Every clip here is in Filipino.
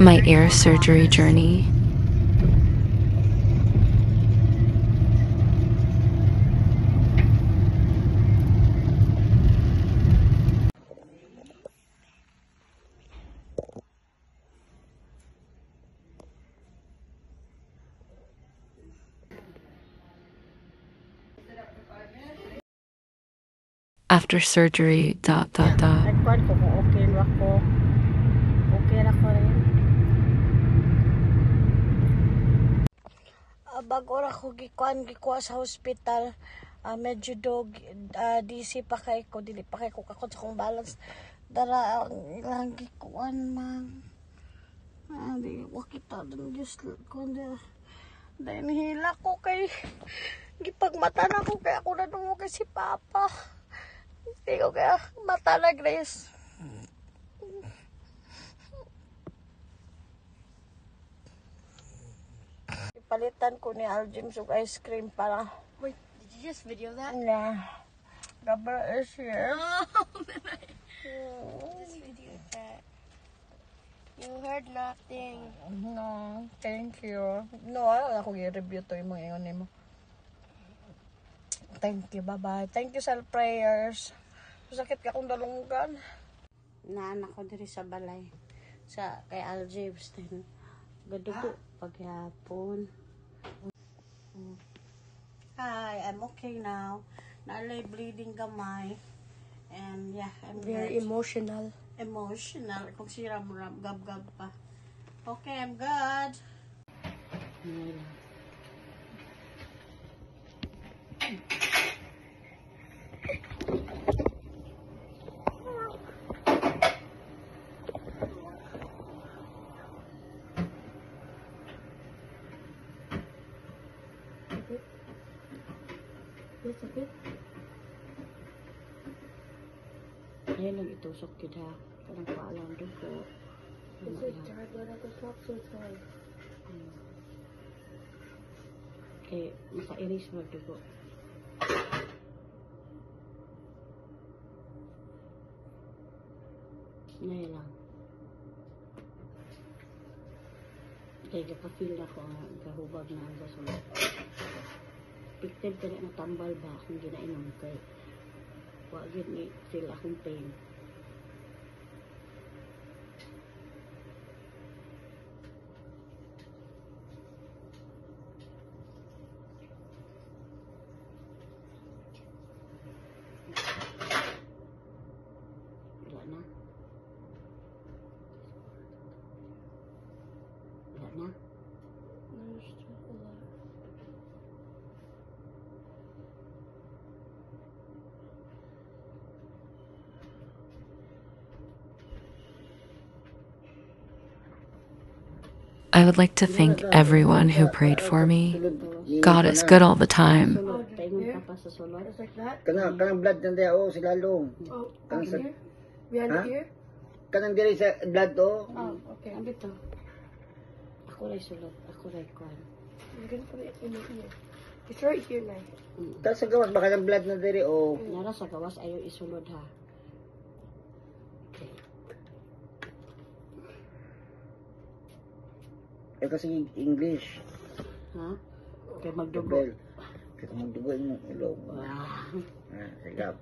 my ear surgery journey. After surgery, ... Nagkuhan ko kung okay na ako. Okay na ko rin. Bago na ako gikuha sa hospital, medyo dog, DC pa kay ko, dili pa kay ko kakot sa kong balance. Dara, ang gikuhan man. Di ko kita dun, just kuhan dira. Dahil nihila ko kay, gipagmata na ko kay ako na dungo kay si Papa. Hindi ko kaya mata na, Grace. Ipalitan ko ni Aljim yung ice cream para... Wait, did you just video that? Nah. Gabra is here. Just video that. You heard nothing. No, thank you. No, ayaw ako i-review to yung mga ingon mo. Thank you, bye-bye. Thank you sa prayers. Sakit ka kung dalunggan. Naanak ko diri sa balay. Sa kay Aljibs din. Gadugo paghapon. Hi, I'm okay now. Naalay bleeding gamay. And yeah, I'm Very good. emotional. Emotional. Kung siram-ram, gab-gab pa. Okay, I'm good. Yes, okay. Ayan lang itusok kita. Parang paalam doon po. It's like dry blood at the top, so it's fine. Okay, maka-erase magdugo. Ngayon lang. Okay, kapag-feel na ko ang kahubag na ang gasunod. Picted ka na tambal ba kung ginainom kay wagin ni feel akong pain. Wala na. Wala na. There's still a lot. I would like to thank everyone who prayed for me. God is good all the time. It's like that? Kanang blood nandiya sila long. Oh, Kanang over sa here? Behind Huh? the ear? kanang diri sa blood Oh, okay. Ang bito. Ako ray sulod. Ako ray kwan. I'm gonna put it in the ear. It's right here now. Ta sa gawas baka ng blood na diri Nara sa gawas ayaw isulod ha. Okay. kasi English. Ha? Kay magdugo. Double. Kasi magdugo yung ilong. Wow. Sigap.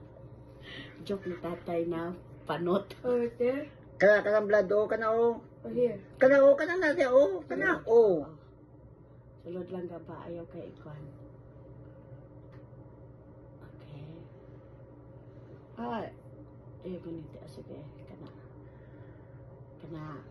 Joke ni tatay na panot. Oh, right there? Kanang blood kana Oh, here. kanang natin kana Sulod lang ka ba? Ayaw kay ikwan. Okay. Ayaw ganito. Sige. Kana.